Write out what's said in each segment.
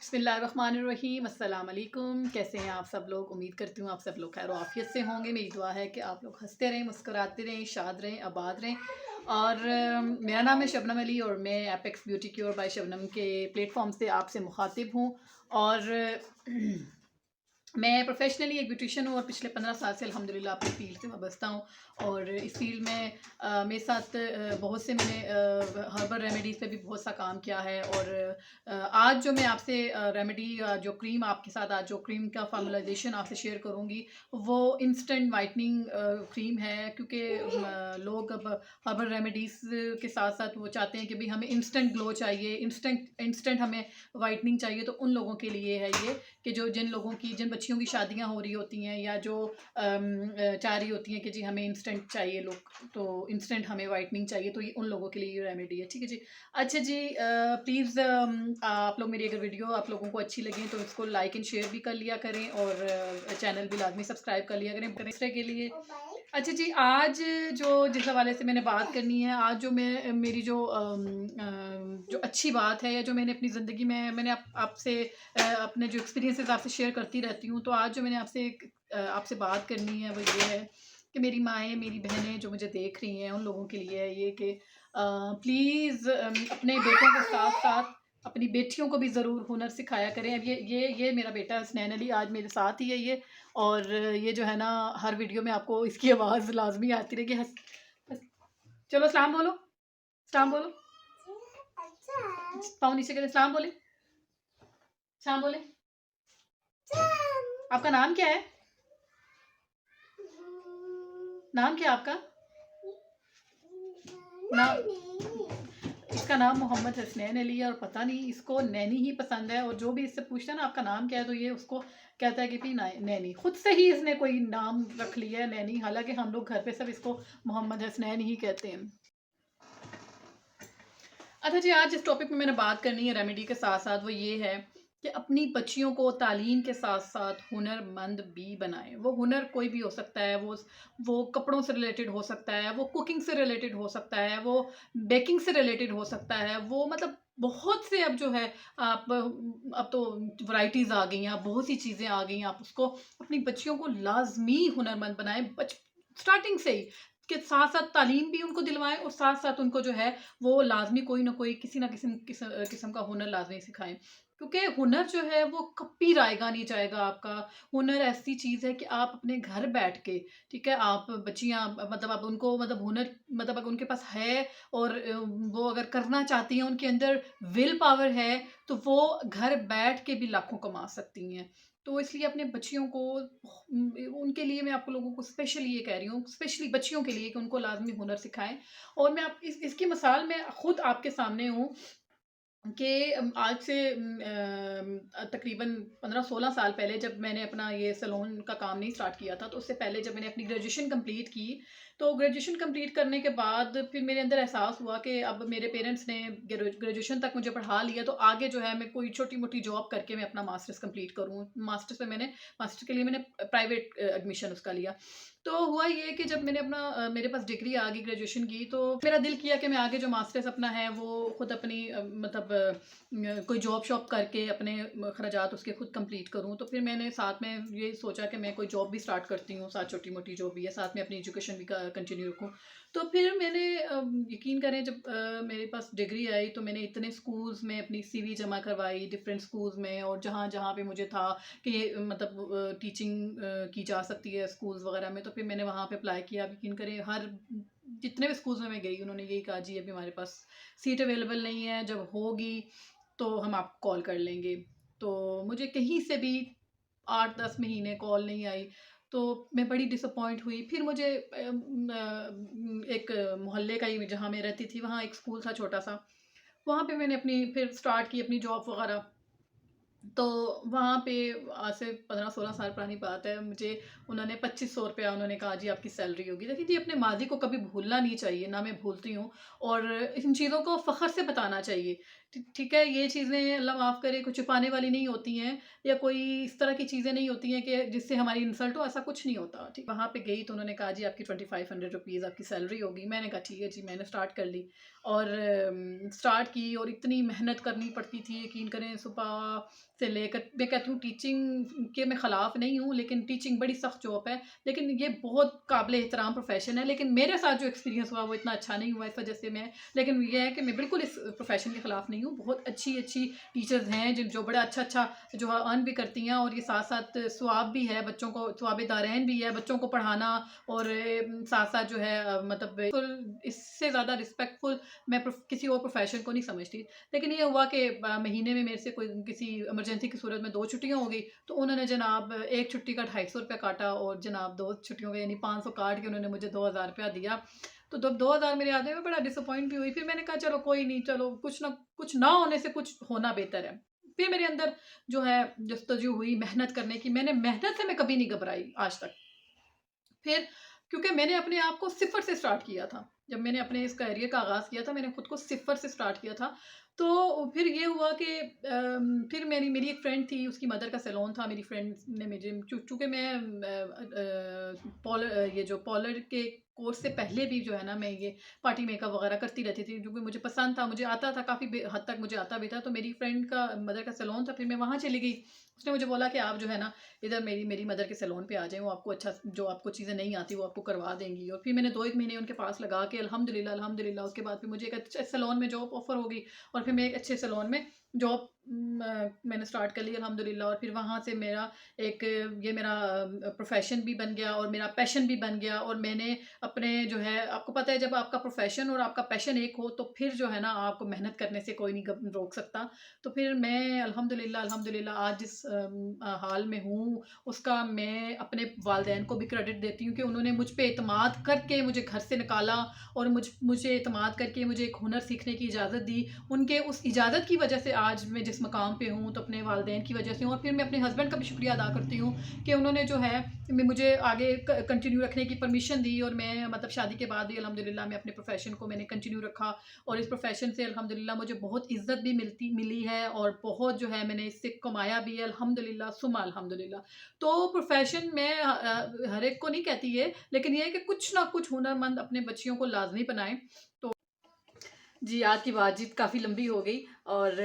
बिस्मिल्लाहिर्रहमानिर्रहीम अस्सलाम वालेकुम। कैसे हैं आप सब लोग? उम्मीद करती हूँ आप सब लोग खैर आफियत से होंगे। मेरी दुआ है कि आप लोग हंसते रहें, मुस्कुराते रहें, शाद रहें, आबाद रहें। और मेरा नाम है शबनम अली और मैं apex beauty cure by Shabnam के प्लेटफॉर्म से आपसे मुखातिब हूँ। और मैं प्रोफेशनली एक ब्यूटिशियन हूँ और पिछले 15 साल से अल्हम्दुलिल्लाह अपनी फ़ील्ड से वाबस्ता हूँ। और इस फील्ड में मेरे साथ बहुत से मैंने हर्बल रेमेडीज़ पे भी बहुत सा काम किया है। और आज जो मैं आपसे रेमेडी जो क्रीम आपके साथ आज जो क्रीम का फार्मुलाइजेशन आपसे शेयर करूँगी वो इंस्टेंट वाइटनिंग क्रीम है। क्योंकि लोग अब हर्बल रेमेडीज़ के साथ साथ वो चाहते हैं कि भाई हमें इंस्टेंट ग्लो चाहिए, इंस्टेंट इंस्टेंट हमें वाइटनिंग चाहिए। तो उन लोगों के लिए है ये कि जो जिन बच्चियों की शादियां हो रही होती हैं या जो चाह रही होती हैं कि जी हमें इंस्टेंट चाहिए लोग, तो इंस्टेंट हमें वाइटनिंग चाहिए, तो ये उन लोगों के लिए ये रेमेडी है। ठीक है जी। अच्छा जी, प्लीज़ आप लोग मेरी अगर वीडियो आप लोगों को अच्छी लगे तो इसको लाइक एंड शेयर भी कर लिया करें और चैनल भी लाजमी सब्सक्राइब कर लिया करें दूसरे के लिए। अच्छा जी, आज जो जिस हवाले से मैंने बात करनी है, आज जो मैं मेरी जो अच्छी बात है या जो मैंने अपनी ज़िंदगी में मैंने आपसे अपने जो एक्सपीरियंसेस आपसे शेयर करती रहती हूँ। तो आज जो मैंने आपसे बात करनी है वो ये है कि मेरी माएँ, मेरी बहनें जो मुझे देख रही हैं, उन लोगों के लिए है ये कि प्लीज़ अपने बेटों के साथ-साथ अपनी बेटियों को भी ज़रूर हुनर सिखाया करें। अब ये मेरा बेटा हसनैन अली आज मेरे साथ ही है ये। और ये जो है ना हर वीडियो में आपको इसकी आवाज़ लाज़मी आती रहेगी। हस हस चलो सलाम बोलो, सलाम बोलो। पाँव नीचे करें, सलाम बोलें, सलाम बोलें। आपका नाम क्या है? नाम क्या है आपका? नाम इसका नाम मोहम्मद हसनैन अली है और पता नहीं इसको नैनी ही पसंद है। और जो भी इससे पूछता है ना आपका नाम क्या है, तो ये उसको कहता है कि भी नैनी। खुद से ही इसने कोई नाम रख लिया है नैनी, हालांकि हम लोग घर पे सब इसको मोहम्मद हसनैन ही कहते हैं। अच्छा जी, आज जिस टॉपिक में मैंने बात करनी है रेमेडी के साथ साथ वो ये है कि अपनी बच्चियों को तालीम के साथ साथ हुनरमंद भी बनाएं। वो हुनर कोई भी हो सकता है, वो कपड़ों से रिलेटेड हो सकता है, वो कुकिंग से रिलेटेड हो सकता है, वो बेकिंग से रिलेटेड हो सकता है, वो मतलब बहुत से अब जो है आप अब तो वैरायटीज़ आ गई हैं, अब बहुत सी चीज़ें आ गई हैं। आप उसको अपनी बच्चियों को लाजमी हुनरमंद बनाएं स्टार्टिंग से ही, के साथ साथ तालीम भी उनको दिलवाएं और साथ साथ उनको जो है वो लाजमी कोई ना कोई किसी ना किसी किस्म का हुनर लाजमी सिखाएं। क्योंकि हुनर जो है वो कभी रायगा नहीं जाएगा आपका। हुनर ऐसी चीज़ है कि आप अपने घर बैठ के, ठीक है, आप बच्चियां मतलब आप उनको मतलब हुनर मतलब अगर उनके पास है और वो अगर करना चाहती हैं, उनके अंदर विल पावर है, तो वो घर बैठ के भी लाखों कमा सकती हैं। तो इसलिए अपने बच्चियों को उनके लिए मैं आपको लोगों को स्पेशली ये कह रही हूँ, स्पेशली बच्चियों के लिए, कि उनको लाजमी हुनर सिखाएं। और मैं आप इसकी मिसाल मैं खुद आपके सामने हूँ कि आज से तकरीबन 15-16 साल पहले जब मैंने अपना ये सैलून का काम नहीं स्टार्ट किया था, तो उससे पहले जब मैंने अपनी ग्रेजुएशन कंप्लीट की, तो ग्रेजुएशन कंप्लीट करने के बाद फिर मेरे अंदर एहसास हुआ कि अब मेरे पेरेंट्स ने ग्रेजुएशन तक मुझे पढ़ा लिया, तो आगे जो है मैं कोई छोटी मोटी जॉब करके मैं अपना मास्टर्स कंप्लीट करूँ। मास्टर के लिए मैंने प्राइवेट एडमिशन उसका लिया। तो हुआ ये कि जब मैंने मेरे पास डिग्री आ गई ग्रेजुएशन की, तो मेरा दिल किया कि मैं आगे जो मास्टर्स अपना है वो खुद अपनी मतलब कोई जॉब शॉप करके अपने खर्चात उसके खुद कंप्लीट करूँ। तो फिर मैंने साथ में ये सोचा कि मैं कोई जॉब भी स्टार्ट करती हूँ, साथ छोटी मोटी जॉब भी है, साथ में अपनी एजुकेशन भी कंटिन्यू रखूँ। तो फिर मैंने यकीन करें जब मेरे पास डिग्री आई तो मैंने इतने स्कूल्स में अपनी सीवी जमा करवाई, डिफरेंट स्कूल्स में, और जहाँ जहाँ पे मुझे था कि ये मतलब टीचिंग की जा सकती है स्कूल्स वगैरह में, तो फिर मैंने वहाँ पे अप्लाई किया। आप यकीन करें हर जितने भी स्कूल्स में मैं गई उन्होंने यही कहा, जी अभी हमारे पास सीट अवेलेबल नहीं है, जब होगी तो हम आपको कॉल कर लेंगे। तो मुझे कहीं से भी 8-10 महीने कॉल नहीं आई, तो मैं बड़ी डिसअपॉइंट हुई। फिर मुझे एक मोहल्ले का ही जहाँ मैं रहती थी वहाँ एक स्कूल था छोटा सा, वहाँ पे मैंने अपनी फिर स्टार्ट की अपनी जॉब वगैरह। तो वहाँ पे आज से 15-16 साल पुरानी बात है, मुझे उन्होंने 2500 रुपया उन्होंने कहा जी आपकी सैलरी होगी। देखिए जी, अपने माजी को कभी भूलना नहीं चाहिए, ना मैं भूलती हूँ। और इन चीज़ों को फ़ख्र से बताना चाहिए ठीक है, ये चीज़ें अल्लाह माफ़ करे कुछ छुपाने वाली नहीं होती हैं, या कोई इस तरह की चीज़ें नहीं होती हैं कि जिससे हमारी इंसल्ट हो, ऐसा कुछ नहीं होता। ठीक, वहाँ पे गई तो उन्होंने कहा जी आपकी 2500 रुपीज़ आपकी सैलरी होगी। मैंने कहा ठीक है जी, मैंने स्टार्ट कर ली और स्टार्ट की, और इतनी मेहनत करनी पड़ती थी, यकीन करें सुबह से लेकर, मैं कहती हूँ टीचिंग के मैं ख़िलाफ़ नहीं हूँ, लेकिन टीचिंग बड़ी सख्त जॉब है, लेकिन ये बहुत काबिल एहतराम प्रोफ़ेशन है। लेकिन मेरे साथ जो एक्सपीरियंस हुआ वो इतना अच्छा नहीं हुआ, इस वजह से मैं, लेकिन ये है कि मैं बिल्कुल इस प्रोफ़ेशन के ख़िलाफ़ नहीं हूँ। बहुत अच्छी-अच्छी टीचर्स हैं जिन जो बड़ा अच्छा-अच्छा जो है अर्न भी करती हैं, और ये साथ-साथ सवाब भी है, बच्चों को सवाब दारैन भी है, बच्चों को पढ़ाना, और साथ-साथ जो है मतलब बिल्कुल इससे ज़्यादा रिस्पेक्टफुल मैं किसी और प्रोफ़ेशन को नहीं समझती। लेकिन ये हुआ कि महीने में मेरे से कोई किसी इमरजेंसी की सूरत में 2 छुट्टियाँ हो गई, तो उन्होंने जनाब 1 छुट्टी का ₹250 काटा, और जनाब 2 छुट्टियों का यानी 500 काट के उन्होंने मुझे ₹2000 दिया। तो जब 2000 मेरे आते में बड़ा डिसअपॉइंट भी हुई। फिर मैंने कहा चलो कोई नहीं, चलो कुछ ना होने से कुछ होना बेहतर है। फिर मेरे अंदर जो है जस्तजू हुई मेहनत करने की, मैंने मेहनत से मैं कभी नहीं घबराई आज तक। फिर क्योंकि मैंने अपने आप को सिफ़र से स्टार्ट किया था। जब मैंने अपने इस करियर का आगाज़ किया था, मैंने खुद को सिफ़र से स्टार्ट किया था। तो फिर ये हुआ कि फिर मेरी मेरी एक फ्रेंड थी, उसकी मदर का सैलून था। मेरी फ्रेंड ने मुझे चूँकि मैं ये जो पार्लर के कोर्स से पहले भी जो है ना, मैं ये पार्टी मेकअप वग़ैरह करती रहती थी, क्योंकि मुझे पसंद था, मुझे आता था, काफ़ी हद तक मुझे आता भी था। तो मेरी फ्रेंड का मदर का सैलून था, फिर मैं वहाँ चली गई। उसने मुझे बोला कि आप जो है ना इधर मेरी मेरी मदर के सैलून पे आ जाएँ, वो आपको अच्छा जो आपको चीज़ें नहीं आती वो आपको करवा देंगी। और फिर मैंने 2-1 महीने उनके पास लगा के अल्हम्दुलिल्लाह अल्हम्दुलिल्लाह उसके बाद फिर मुझे एक अच्छे सैलून में जॉब ऑफ़र हो गई, और फिर मैं एक अच्छे सैलून में जॉब मैंने स्टार्ट कर ली अल्हम्दुलिल्लाह। और फिर वहाँ से मेरा एक ये मेरा प्रोफ़ेशन भी बन गया, और मेरा पैशन भी बन गया। और मैंने अपने जो है, आपको पता है जब आपका प्रोफ़ेशन और आपका पैशन एक हो, तो फिर जो है ना आपको मेहनत करने से कोई नहीं रोक सकता। तो फिर मैं अल्हम्दुलिल्लाह अल्हम्दुलिल्लाह आज जिस हाल में हूँ, उसका मैं अपने वालिदैन को भी क्रेडिट देती हूँ कि उन्होंने मुझ पे एतमाद करके मुझे घर से निकाला, और मुझे एतमाद करके मुझे एक हुनर सीखने की इजाज़त दी। उनके उस इजाज़त की वजह से आज मैं जिस मकाम पे हूँ, तो अपने वालिदैन की वजह से हूँ। और फिर मैं अपने हस्बैंड का भी शुक्रिया अदा करती हूँ कि उन्होंने जो है मुझे आगे कंटिन्यू रखने की परमिशन दी, और मैं मतलब शादी के बाद भी अल्हम्दुलिल्लाह मैं अपने प्रोफ़ेशन को मैंने कंटिन्यू रखा। और इस प्रोफ़ेशन से अल्हम्दुलिल्लाह मुझे बहुत इज़्ज़त भी मिली है, और बहुत जो है मैंने इससे कमाया भी है अल्हम्दुलिल्लाह सुम्मा अल्हम्दुलिल्लाह। तो प्रोफ़ेशन मैं हर एक को नहीं कहती ये, लेकिन ये है कि कुछ ना कुछ हुनरमंद अपने बच्चियों को लाज़मी बनाएँ। जी, आज की बातचीत काफ़ी लंबी हो गई, और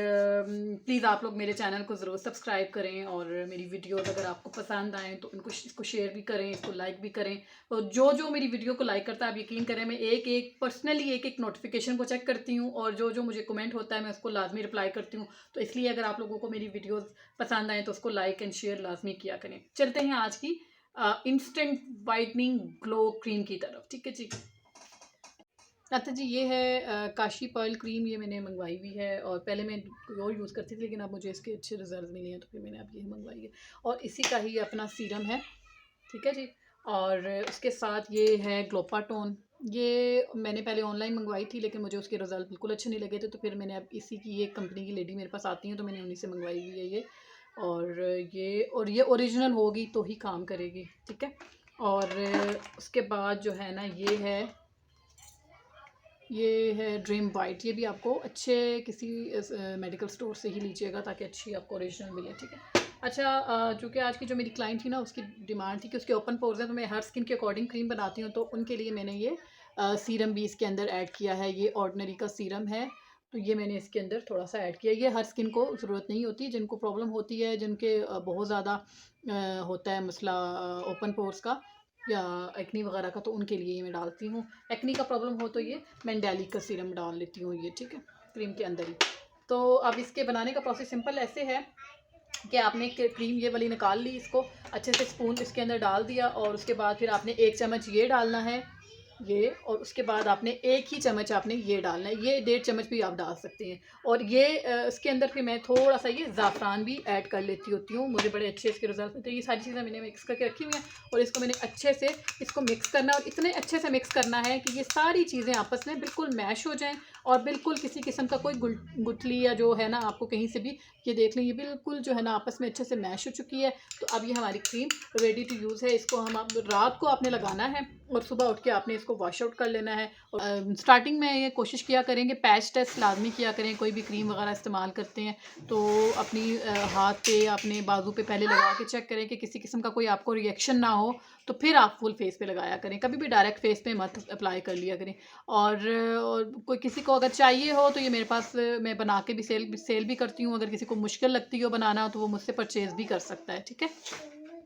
प्लीज़ आप लोग मेरे चैनल को ज़रूर सब्सक्राइब करें, और मेरी वीडियोज़ अगर आपको पसंद आएँ तो इसको शेयर भी करें, इसको लाइक भी करें। तो जो मेरी वीडियो को लाइक करता है, आप यकीन करें मैं एक-एक पर्सनली एक-एक नोटिफ़िकेशन को चेक करती हूँ, और जो मुझे कमेंट होता है मैं उसको लाज़मी रिप्लाई करती हूँ। तो इसलिए अगर आप लोगों को मेरी वीडियोज़ पसंद आएँ तो उसको लाइक एंड शेयर लाज़मी किया करें। चलते हैं आज की इंस्टेंट व्हाइटनिंग ग्लो क्रीम की तरफ। ठीक है जी। अच्छा जी, ये है काशी पर्ल क्रीम, ये मैंने मंगवाई हुई है, और पहले मैं कोई और यूज़ करती थी, लेकिन अब मुझे इसके अच्छे रिजल्ट मिले हैं, तो फिर मैंने अब ये मंगवाई है। और इसी का ही अपना सीरम है, ठीक है जी। और उसके साथ ये है ग्लोपाटोन। ये मैंने पहले ऑनलाइन मंगवाई थी, लेकिन मुझे उसके रिज़ल्ट बिल्कुल अच्छे नहीं लगे थे, तो फिर मैंने अब इसी की, ये कंपनी की लेडी मेरे पास आती हैं तो मैंने उन्हीं से मंगवाई हुई है ये। और ये ओरिजिनल होगी तो ही काम करेगी, ठीक है। और उसके बाद जो है ना, ये है ड्रीम वाइट। ये भी आपको अच्छे किसी मेडिकल स्टोर से ही लीजिएगा, ताकि अच्छी आपको ओरिजिनल मिले, ठीक है। अच्छा, चूँकि आज की जो मेरी क्लाइंट थी ना, उसकी डिमांड थी कि उसके ओपन पोर्स हैं, तो मैं हर स्किन के अकॉर्डिंग क्रीम बनाती हूँ, तो उनके लिए मैंने ये सीरम भी इसके अंदर ऐड किया है। ये ऑर्डिनरी का सीरम है, तो ये मैंने इसके अंदर थोड़ा सा ऐड किया। ये हर स्किन को ज़रूरत नहीं होती, जिनको प्रॉब्लम होती है, जिनके बहुत ज़्यादा होता है मसला ओपन पोर्स का या एक्नी वगैरह का, तो उनके लिए ये मैं डालती हूँ। एक्नी का प्रॉब्लम हो तो ये मैंडेलिक का सीरम डाल लेती हूँ ये, ठीक है, क्रीम के अंदर ही। तो अब इसके बनाने का प्रोसेस सिंपल ऐसे है कि आपने क्रीम ये वाली निकाल ली, इसको अच्छे से स्पून इसके अंदर डाल दिया, और उसके बाद फिर आपने 1 चम्मच ये डालना है, ये, और उसके बाद आपने 1 ही चम्मच आपने ये डालना है, ये 1.5 चम्मच भी आप डाल सकते हैं। और ये इसके अंदर फिर मैं थोड़ा सा ये ज़ाफ़रान भी ऐड कर लेती होती हूँ, मुझे बड़े अच्छे इसके रिजल्ट मिलते हैं। ये सारी चीज़ें मैंने मिक्स करके रखी हुई हैं, और इसको मैंने अच्छे से इसको मिक्स करना है, और इतने अच्छे से मिक्स करना है कि ये सारी चीज़ें आपस में बिल्कुल मैश हो जाएँ, और बिल्कुल किसी किस्म का कोई गुठली या जो है ना आपको कहीं से भी, ये देख लें, ये बिल्कुल जो है ना आपस में अच्छे से मैश हो चुकी है। तो अब ये हमारी क्रीम रेडी टू यूज़ है। इसको हम अब रात को आपने लगाना है, और सुबह उठ के आपने इसको वॉश आउट कर लेना है। और स्टार्टिंग में ये कोशिश किया करें कि पैच टेस्ट लाजमी किया करें। कोई भी क्रीम वगैरह इस्तेमाल करते हैं तो अपनी हाथ पे या अपने बाजू पे पहले लगा के चेक करें कि किसी किस्म का कोई आपको रिएक्शन ना हो, तो फिर आप फुल फेस पे लगाया करें। कभी भी डायरेक्ट फेस पे मत अप्लाई कर लिया करें। और कोई किसी को अगर चाहिए हो तो ये मेरे पास मैं बना के भी सेल भी करती हूँ। अगर किसी को मुश्किल लगती हो बनाना तो वो मुझसे परचेज़ भी कर सकता है, ठीक है।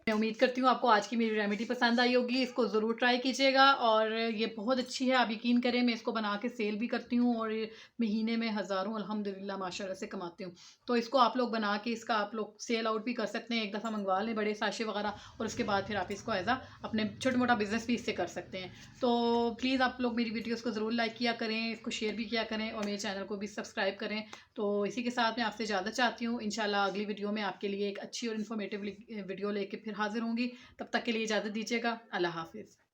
मैं उम्मीद करती हूँ आपको आज की मेरी रेमेडी पसंद आई होगी। इसको ज़रूर ट्राई कीजिएगा और ये बहुत अच्छी है, आप यकीन करें। मैं इसको बना के सेल भी करती हूँ और ये महीने में हज़ारों अल्हम्दुलिल्लाह माशाल्लाह से कमाती हूँ। तो इसको आप लोग बना के इसका आप लोग सेल आउट भी कर सकते हैं। एक दफ़ा मंगवा लें बड़े साशे वगैरह, और उसके बाद फिर आप इसको एज़ आ अपने छोटा मोटा बिज़नेस भी इससे कर सकते हैं। तो प्लीज़ आप लोग मेरी वीडियोज़ को ज़रूर लाइक किया करें, इसको शेयर भी किया करें और मेरे चैनल को भी सब्सक्राइब करें। तो इसी के साथ मैं आपसे इजाज़त चाहती हूँ। इंशाल्लाह अगली वीडियो में आपके लिए एक अच्छी और इन्फॉर्मेटिव वीडियो लेके फिर हाज़िर होंगी। तब तक के लिए इजाज़त दीजिएगा। अल्लाह हाफ़िज़।